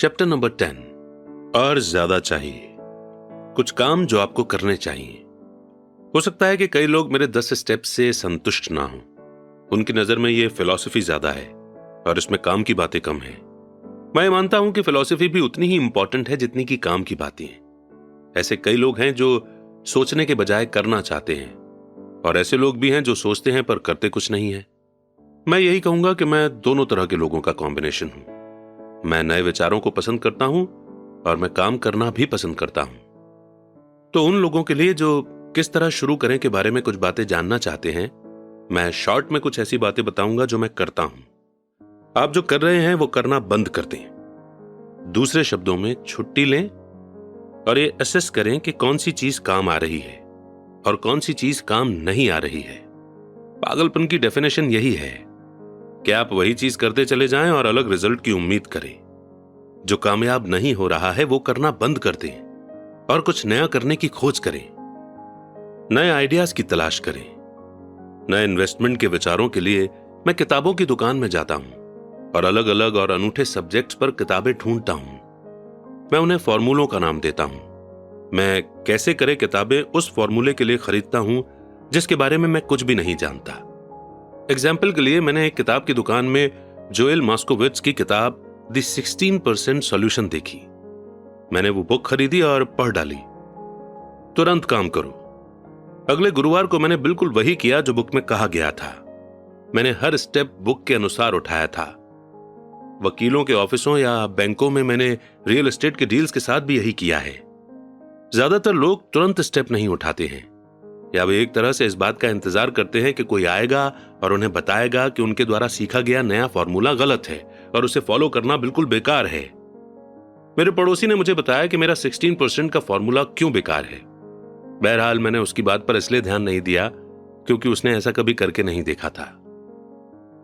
Chapter number 10 और ज्यादा चाहिए। कुछ काम जो आपको करने चाहिए। हो सकता है कि कई लोग मेरे 10 स्टेप से संतुष्ट ना हों। उनकी नजर में ये फिलॉसफी ज्यादा है और इसमें काम की बातें कम हैं। मैं मानता हूं कि फिलॉसफी भी उतनी ही इंपॉर्टेंट है जितनी की काम की बातें हैं। ऐसे कई लोग हैं जो सोचने के बजाय करना चाहते हैं और ऐसे लोग भी हैं जो सोचते हैं पर करते कुछ नहीं है। मैं यही कहूंगा कि मैं दोनों तरह के लोगों का कॉम्बिनेशन हूं। मैं नए विचारों को पसंद करता हूं और मैं काम करना भी पसंद करता हूं। तो उन लोगों के लिए जो किस तरह शुरू करें के बारे में कुछ बातें जानना चाहते हैं, मैं शॉर्ट में कुछ ऐसी बातें बताऊंगा जो मैं करता हूं। आप जो कर रहे हैं वो करना बंद कर दें। दूसरे शब्दों में छुट्टी लें और ये असेस करें कि कौन सी चीज काम आ रही है और कौन सी चीज काम नहीं आ रही है। पागलपन की डेफिनेशन यही है कि आप वही चीज करते चले जाएं और अलग रिजल्ट की उम्मीद करें। जो कामयाब नहीं हो रहा है वो करना बंद कर दें और कुछ नया करने की खोज करें। नए आइडियाज की तलाश करें। नए इन्वेस्टमेंट के विचारों के लिए मैं किताबों की दुकान में जाता हूं और अलग अलग और अनूठे सब्जेक्ट्स पर किताबें ढूंढता हूं। मैं उन्हें फॉर्मूलों का नाम देता हूं। मैं कैसे करे किताबें उस फॉर्मूले के लिए खरीदता हूं जिसके बारे में मैं कुछ भी नहीं जानता। एग्जाम्पल के लिए मैंने एक किताब की दुकान में जोएल मॉस्कोविट्ज की किताब द 16% सॉल्यूशन देखी। मैंने वो बुक खरीदी और पढ़ डाली। तुरंत काम करो। अगले गुरुवार को मैंने बिल्कुल वही किया जो बुक में कहा गया था। मैंने हर स्टेप बुक के अनुसार उठाया था। वकीलों के ऑफिसों या बैंकों में मैंने रियल एस्टेट के डील्स के साथ भी यही किया है। ज्यादातर लोग तुरंत स्टेप नहीं उठाते हैं या वे एक तरह से इस बात का इंतजार करते हैं कि कोई आएगा और उन्हें बताएगा कि उनके द्वारा सीखा गया नया फॉर्मूला गलत है और उसे फॉलो करना बिल्कुल बेकार है। मेरे पड़ोसी ने मुझे बताया कि मेरा 16% का फॉर्मूला क्यों बेकार है। बहरहाल मैंने उसकी बात पर इसलिए ध्यान नहीं दिया क्योंकि उसने ऐसा कभी करके नहीं देखा था।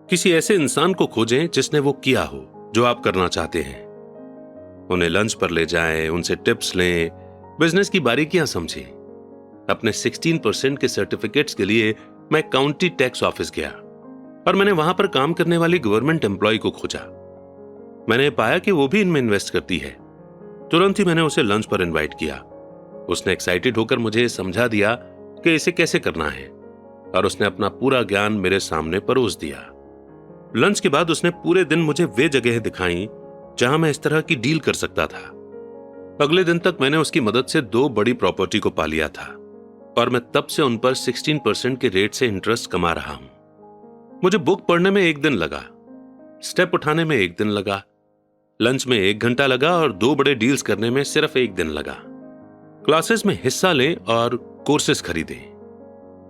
किसी ऐसे इंसान को खोजें जिसने वो किया हो जो आप करना चाहते हैं। उन्हें लंच पर ले जाएं, उनसे टिप्स लें, बिजनेस की बारीकियां समझें। अपने 16% के सर्टिफिकेट्स के लिए मैं काउंटी टैक्स ऑफिस गया और मैंने वहां पर काम करने वाली गवर्नमेंट एम्प्लॉय को खोजा। मैंने पाया कि वो भी इनमें इन्वेस्ट करती है। तुरंत ही मैंने उसे लंच पर इनवाइट किया। उसने एक्साइटेड होकर मुझे समझा दिया कि इसे कैसे करना है और उसने अपना पूरा ज्ञान मेरे सामने परोस दिया। लंच के बाद उसने पूरे दिन मुझे वे जगह दिखाई जहां मैं इस तरह की डील कर सकता था। अगले दिन तक मैंने उसकी मदद से 2 बड़ी प्रॉपर्टी को पा लिया था और मैं तब से उन पर 16% के रेट से इंटरेस्ट कमा रहा हूं। मुझे बुक पढ़ने में 1 दिन लगा, स्टेप उठाने में 1 दिन लगा, लंच में 1 घंटा लगा और 2 बड़े डील्स करने में सिर्फ 1 दिन लगा। क्लासेस में हिस्सा लें और कोर्सेस खरीदें।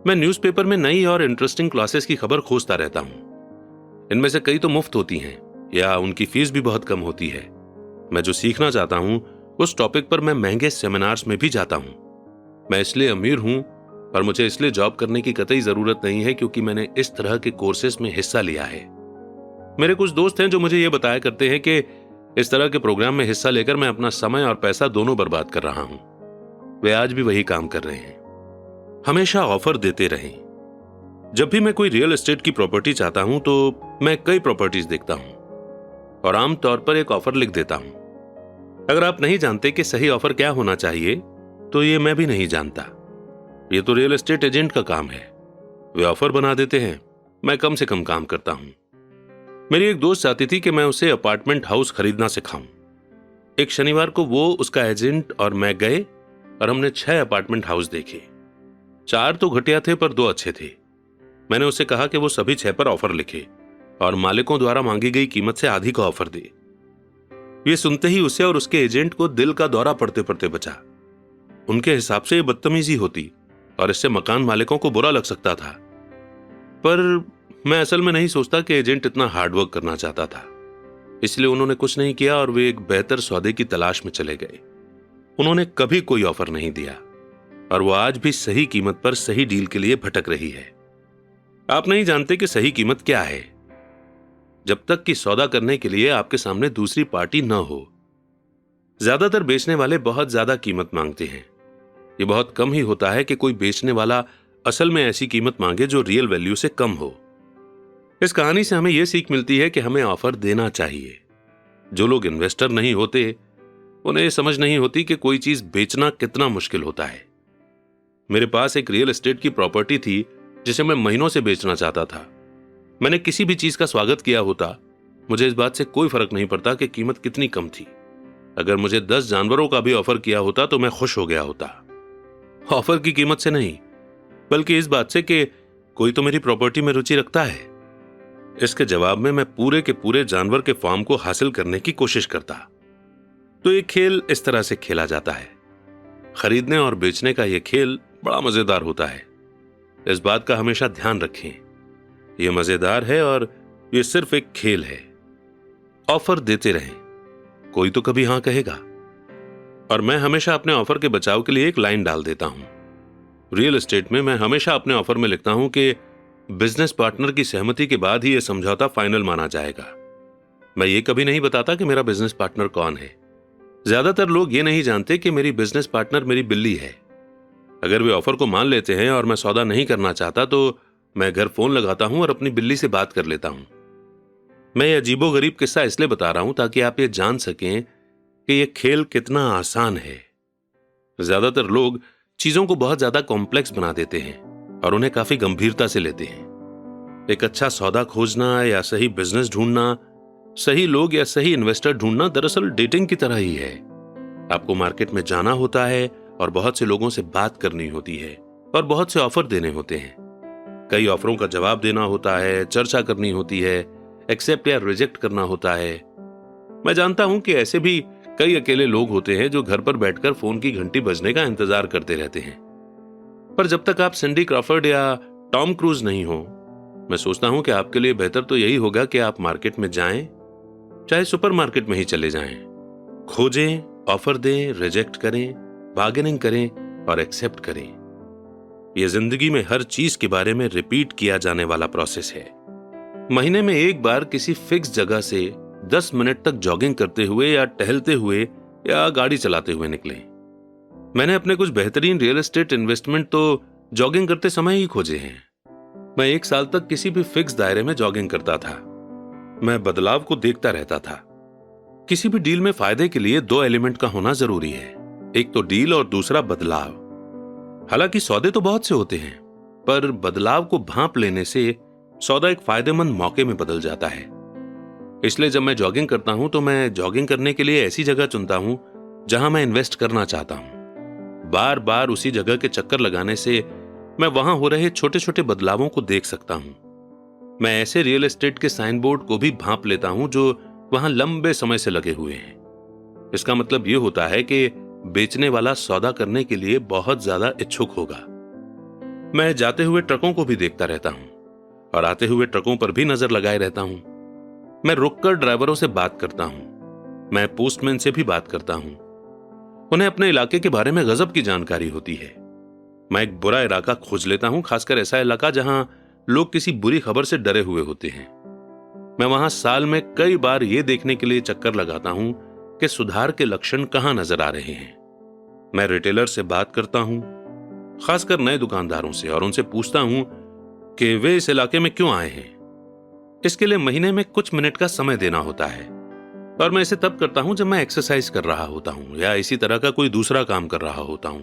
मैं न्यूज़पेपर में नई और इंटरेस्टिंग क्लासेस की खबर खोजता रहता हूं। इनमें से कई तो मुफ्त होती हैं या उनकी फीस भी बहुत कम होती है। मैं जो सीखना चाहता हूं उस टॉपिक पर मैं महंगे सेमिनार्स में भी जाता हूं। मैं इसलिए अमीर हूं और मुझे इसलिए जॉब करने की कतई जरूरत नहीं है क्योंकि मैंने इस तरह के कोर्सेस में हिस्सा लिया है। मेरे कुछ दोस्त हैं जो मुझे यह बताया करते हैं कि इस तरह के प्रोग्राम में हिस्सा लेकर मैं अपना समय और पैसा दोनों बर्बाद कर रहा हूं। वे आज भी वही काम कर रहे हैं। हमेशा ऑफर देते रहें। जब भी मैं कोई रियल एस्टेट की प्रॉपर्टी चाहता हूं तो मैं कई प्रॉपर्टीज देखता हूं और आमतौर पर एक ऑफर लिख देता हूं। अगर आप नहीं जानते कि सही ऑफर क्या होना चाहिए तो ये मैं भी नहीं जानता। ये तो रियल एस्टेट एजेंट का काम है। वे ऑफर बना देते हैं, मैं कम से कम काम करता हूं। मेरी एक दोस्त चाहती थी कि मैं उसे अपार्टमेंट हाउस खरीदना सिखाऊं। एक शनिवार को वो, उसका एजेंट और मैं गए और हमने 6 अपार्टमेंट हाउस देखे। 4 तो घटिया थे पर 2 अच्छे थे। मैंने उसे कहा कि वो सभी 6 पर ऑफर लिखे और मालिकों द्वारा मांगी गई कीमत से आधी का ऑफर दे। ये सुनते ही उसे और उसके एजेंट को दिल का दौरा पड़ते पड़ते बचा। उनके हिसाब से ये बदतमीजी होती और इससे मकान मालिकों को बुरा लग सकता था। पर मैं असल में नहीं सोचता कि एजेंट इतना हार्डवर्क करना चाहता था। इसलिए उन्होंने कुछ नहीं किया और वे एक बेहतर सौदे की तलाश में चले गए। उन्होंने कभी कोई ऑफर नहीं दिया और वो आज भी सही कीमत पर सही डील के लिए भटक रही है। आप नहीं जानते कि सही कीमत क्या है जब तक कि सौदा करने के लिए आपके सामने दूसरी पार्टी न हो। ज्यादातर बेचने वाले बहुत ज्यादा कीमत मांगते हैं। ये बहुत कम ही होता है कि कोई बेचने वाला असल में ऐसी कीमत मांगे जो रियल वैल्यू से कम हो। इस कहानी से हमें यह सीख मिलती है कि हमें ऑफर देना चाहिए। जो लोग इन्वेस्टर नहीं होते उन्हें ये समझ नहीं होती कि कोई चीज बेचना कितना मुश्किल होता है। मेरे पास एक रियल एस्टेट की प्रॉपर्टी थी जिसे मैं महीनों से बेचना चाहता था। मैंने किसी भी चीज का स्वागत किया होता, मुझे इस बात से कोई फर्क नहीं पड़ता कि कीमत कितनी कम थी। अगर मुझे 10 जानवरों का भी ऑफर किया होता तो मैं खुश हो गया होता। ऑफर की कीमत से नहीं, बल्कि इस बात से कि कोई तो मेरी प्रॉपर्टी में रुचि रखता है। इसके जवाब में मैं पूरे के पूरे जानवर के फार्म को हासिल करने की कोशिश करता। तो ये खेल इस तरह से खेला जाता है। खरीदने और बेचने का यह खेल बड़ा मजेदार होता है। इस बात का हमेशा ध्यान रखें, यह मजेदार है और यह सिर्फ एक खेल है। ऑफर देते रहें, कोई तो कभी हां कहेगा। और मैं हमेशा अपने ऑफर के बचाव के लिए एक लाइन डाल देता हूं। रियल एस्टेट में मैं हमेशा अपने ऑफर में लिखता हूं कि बिजनेस पार्टनर की सहमति के बाद ही यह समझौता फाइनल माना जाएगा। मैं ये कभी नहीं बताता कि मेरा बिजनेस पार्टनर कौन है। ज्यादातर लोग ये नहीं जानते कि मेरी बिजनेस पार्टनर मेरी बिल्ली है। अगर वे ऑफर को मान लेते हैं और मैं सौदा नहीं करना चाहता तो मैं घर फोन लगाता हूं और अपनी बिल्ली से बात कर लेता हूं। मैं ये अजीबोगरीब किस्सा इसलिए बता रहा हूं ताकि आप ये जान सकें कि यह खेल कितना आसान है। ज्यादातर लोग चीजों को बहुत ज्यादा कॉम्प्लेक्स बना देते हैं और उन्हें काफी गंभीरता से लेते हैं। एक अच्छा सौदा खोजना या सही बिजनेस ढूंढना, सही लोग या सही इन्वेस्टर ढूंढना दरअसल डेटिंग की तरह ही है। आपको मार्केट में जाना होता है और बहुत से लोगों से बात करनी होती है और बहुत से ऑफर देने होते हैं। कई ऑफरों का जवाब देना होता है, चर्चा करनी होती है, एक्सेप्ट या रिजेक्ट करना होता है। मैं जानता हूं कि ऐसे भी कई अकेले लोग होते हैं जो घर पर बैठकर फोन की घंटी बजने का इंतजार करते रहते हैं। पर जब तक आप सिंडी क्रॉफर्ड या टॉम क्रूज नहीं हो, मैं सोचता हूं कि आपके लिए बेहतर तो यही होगा कि आप मार्केट में जाएं, चाहे सुपरमार्केट में ही चले जाएं, खोजें, ऑफर दें, रिजेक्ट करें, बार्गेनिंग करें और एक्सेप्ट करें। यह जिंदगी में हर चीज के बारे में रिपीट किया जाने वाला प्रोसेस है। महीने में एक बार किसी फिक्स जगह से 10 मिनट तक जॉगिंग करते हुए या टहलते हुए या गाड़ी चलाते हुए निकलें। मैंने अपने कुछ बेहतरीन रियल एस्टेट इन्वेस्टमेंट तो जॉगिंग करते समय ही खोजे हैं। मैं 1 साल तक किसी भी फिक्स दायरे में जॉगिंग करता था। मैं बदलाव को देखता रहता था। किसी भी डील में फायदे के लिए 2 एलिमेंट का होना जरूरी है, एक तो डील और दूसरा बदलाव। हालांकि सौदे तो बहुत से होते हैं, पर बदलाव को भांप लेने से सौदा एक फायदेमंद मौके में बदल जाता है। इसलिए जब मैं जॉगिंग करता हूं तो मैं जॉगिंग करने के लिए ऐसी जगह चुनता हूं जहां मैं इन्वेस्ट करना चाहता हूं। बार बार उसी जगह के चक्कर लगाने से मैं वहां हो रहे छोटे छोटे बदलावों को देख सकता हूं। मैं ऐसे रियल एस्टेट के साइन बोर्ड को भी भांप लेता हूं जो वहां लंबे समय से लगे हुए हैं। इसका मतलब यह होता है कि बेचने वाला सौदा करने के लिए बहुत ज्यादा इच्छुक होगा। मैं जाते हुए ट्रकों को भी देखता रहता हूं और आते हुए ट्रकों पर भी नजर लगाए रहता हूं। मैं रुककर ड्राइवरों से बात करता हूं। मैं पोस्टमैन से भी बात करता हूं। उन्हें अपने इलाके के बारे में गजब की जानकारी होती है। मैं एक बुरा इलाका खोज लेता हूं, खासकर ऐसा इलाका जहां लोग किसी बुरी खबर से डरे हुए होते हैं। मैं वहां साल में कई बार यह देखने के लिए चक्कर लगाता हूं कि सुधार के लक्षण कहां नजर आ रहे हैं। मैं रिटेलर से बात करता हूं, खासकर नए दुकानदारों से, और उनसे पूछता हूं कि वे इस इलाके में क्यों आए हैं। इसके लिए महीने में कुछ मिनट का समय देना होता है और मैं इसे तब करता हूं जब मैं एक्सरसाइज कर रहा होता हूं या इसी तरह का कोई दूसरा काम कर रहा होता हूं,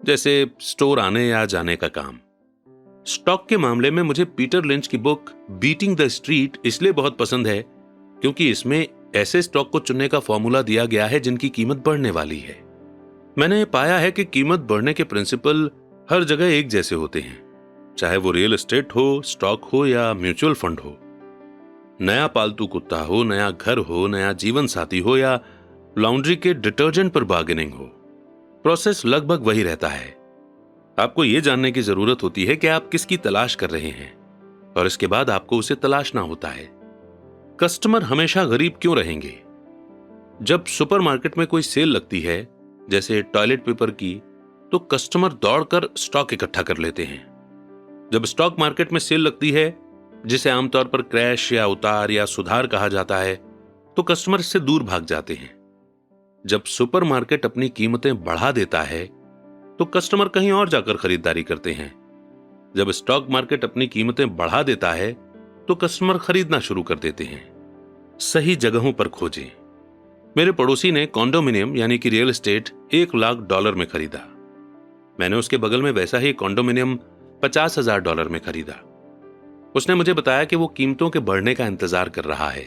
जैसे स्टोर आने या जाने का काम। स्टॉक के मामले में मुझे पीटर लिंच की बुक बीटिंग द स्ट्रीट इसलिए बहुत पसंद है क्योंकि इसमें ऐसे स्टॉक को चुनने का फॉर्मूला दिया गया है जिनकी कीमत बढ़ने वाली है। मैंने पाया है कि कीमत बढ़ने के प्रिंसिपल हर जगह एक जैसे होते हैं, चाहे वो रियल एस्टेट हो, स्टॉक हो या म्यूचुअल फंड हो। नया पालतू कुत्ता हो, नया घर हो, नया जीवन साथी हो या लॉन्ड्री के डिटर्जेंट पर बार्गेनिंग हो, प्रोसेस लगभग वही रहता है। आपको यह जानने की जरूरत होती है कि आप किसकी तलाश कर रहे हैं और इसके बाद आपको उसे तलाशना होता है। कस्टमर हमेशा गरीब क्यों रहेंगे? जब सुपरमार्केट में कोई सेल लगती है, जैसे टॉयलेट पेपर की, तो कस्टमर दौड़कर स्टॉक इकट्ठा कर लेते हैं। जब स्टॉक मार्केट में सेल लगती है, जिसे आमतौर पर क्रैश या उतार या सुधार कहा जाता है, तो कस्टमर इससे दूर भाग जाते हैं। जब सुपरमार्केट अपनी कीमतें बढ़ा देता है तो कस्टमर कहीं और जाकर खरीदारी करते हैं। जब स्टॉक मार्केट अपनी कीमतें बढ़ा देता है तो कस्टमर खरीदना शुरू कर देते हैं। सही जगहों पर खोजें, मेरे पड़ोसी ने कॉन्डोमिनियम यानी कि रियल एस्टेट $1 लाख में खरीदा। मैंने उसके बगल में वैसा ही कॉन्डोमिनियम $50,000 में खरीदा। उसने मुझे बताया कि वो कीमतों के बढ़ने का इंतजार कर रहा है।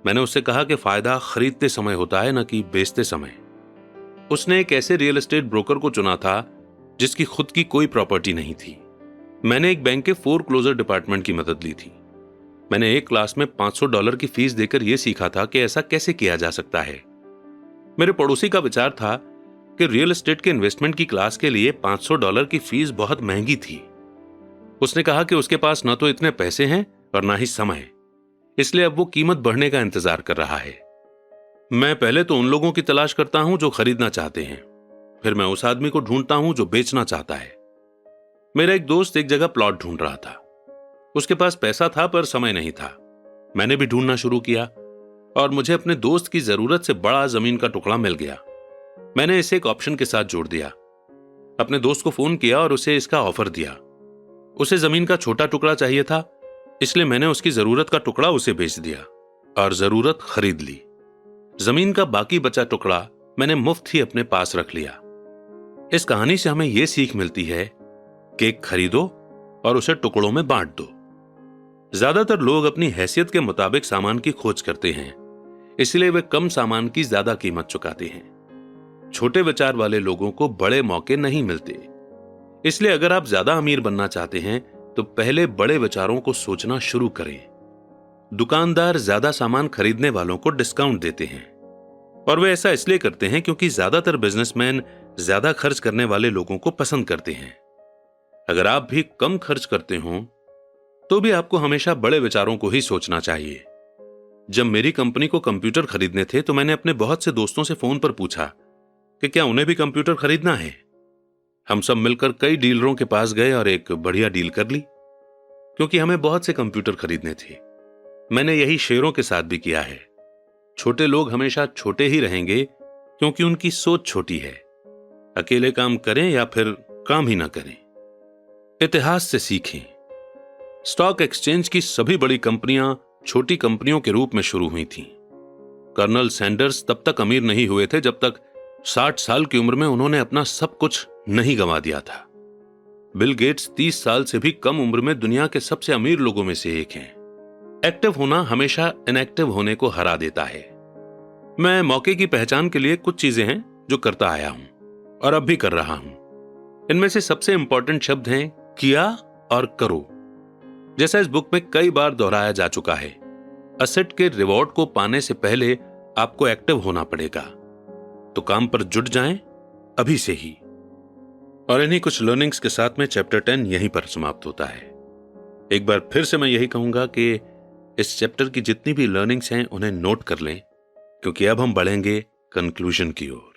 मैंने उससे कहा कि फायदा खरीदते समय होता है, न कि बेचते समय। उसने एक ऐसे रियल एस्टेट ब्रोकर को चुना था जिसकी खुद की कोई प्रॉपर्टी नहीं थी। मैंने एक बैंक के फोरक्लोजर डिपार्टमेंट की मदद ली थी। मैंने एक क्लास में $500 की फीस देकर यह सीखा था कि ऐसा कैसे किया जा सकता है। मेरे पड़ोसी का विचार था कि रियल एस्टेट के इन्वेस्टमेंट की क्लास के लिए $500 की फीस बहुत महंगी थी। उसने कहा कि उसके पास न तो इतने पैसे हैं और ना ही समय, इसलिए अब वो कीमत बढ़ने का इंतजार कर रहा है। मैं पहले तो उन लोगों की तलाश करता हूं जो खरीदना चाहते हैं, फिर मैं उस आदमी को ढूंढता हूं जो बेचना चाहता है। मेरा एक दोस्त एक जगह प्लॉट ढूंढ रहा था। उसके पास पैसा था पर समय नहीं था। मैंने भी ढूंढना शुरू किया और मुझे अपने दोस्त की जरूरत से बड़ा जमीन का टुकड़ा मिल गया। मैंने इसे एक ऑप्शन के साथ जोड़ दिया। अपने दोस्त को फोन किया और उसे इसका ऑफर दिया। उसे जमीन का छोटा टुकड़ा चाहिए था, इसलिए मैंने उसकी जरूरत का टुकड़ा उसे बेच दिया और जरूरत खरीद ली। जमीन का बाकी बचा टुकड़ा मैंने मुफ्त ही अपने पास रख लिया। इस कहानी से हमें यह सीख मिलती है कि खरीदो और उसे टुकड़ों में बांट दो। ज्यादातर लोग अपनी हैसियत के मुताबिक सामान की खोज करते हैं, इसलिए वे कम सामान की ज्यादा कीमत चुकाते हैं। छोटे विचार वाले लोगों को बड़े मौके नहीं मिलते। इसलिए अगर आप ज्यादा अमीर बनना चाहते हैं तो पहले बड़े विचारों को सोचना शुरू करें। दुकानदार ज्यादा सामान खरीदने वालों को डिस्काउंट देते हैं और वे ऐसा इसलिए करते हैं क्योंकि ज्यादातर बिजनेसमैन ज्यादा खर्च करने वाले लोगों को पसंद करते हैं। अगर आप भी कम खर्च करते हो तो भी आपको हमेशा बड़े विचारों को ही सोचना चाहिए। जब मेरी कंपनी को कंप्यूटर खरीदने थे तो मैंने अपने बहुत से दोस्तों से फोन पर पूछा कि क्या उन्हें भी कंप्यूटर खरीदना है। हम सब मिलकर कई डीलरों के पास गए और एक बढ़िया डील कर ली, क्योंकि हमें बहुत से कंप्यूटर खरीदने थे। मैंने यही शेयरों के साथ भी किया है। छोटे लोग हमेशा छोटे ही रहेंगे क्योंकि उनकी सोच छोटी है। अकेले काम करें या फिर काम ही ना करें। इतिहास से सीखें। स्टॉक एक्सचेंज की सभी बड़ी कंपनियां छोटी कंपनियों के रूप में शुरू हुई थीं। कर्नल सैंडर्स तब तक अमीर नहीं हुए थे जब तक 60 साल की उम्र में उन्होंने अपना सब कुछ नहीं गंवा दिया था। बिल गेट्स 30 साल से भी कम उम्र में दुनिया के सबसे अमीर लोगों में से एक हैं। एक्टिव होना हमेशा इनएक्टिव होने को हरा देता है। मैं मौके की पहचान के लिए कुछ चीजें हैं जो करता आया हूं और अब भी कर रहा हूं। इनमें से सबसे इंपॉर्टेंट शब्द हैं किया और करो। जैसा इस बुक में कई बार दोहराया जा चुका है, असेट के रिवॉर्ड को पाने से पहले आपको एक्टिव होना पड़ेगा। तो काम पर जुट जाएं अभी से ही। और इन्हीं कुछ लर्निंग्स के साथ में चैप्टर 10 यहीं पर समाप्त होता है। एक बार फिर से मैं यही कहूंगा कि इस चैप्टर की जितनी भी लर्निंग्स हैं उन्हें नोट कर लें, क्योंकि अब हम बढ़ेंगे कंक्लूजन की ओर।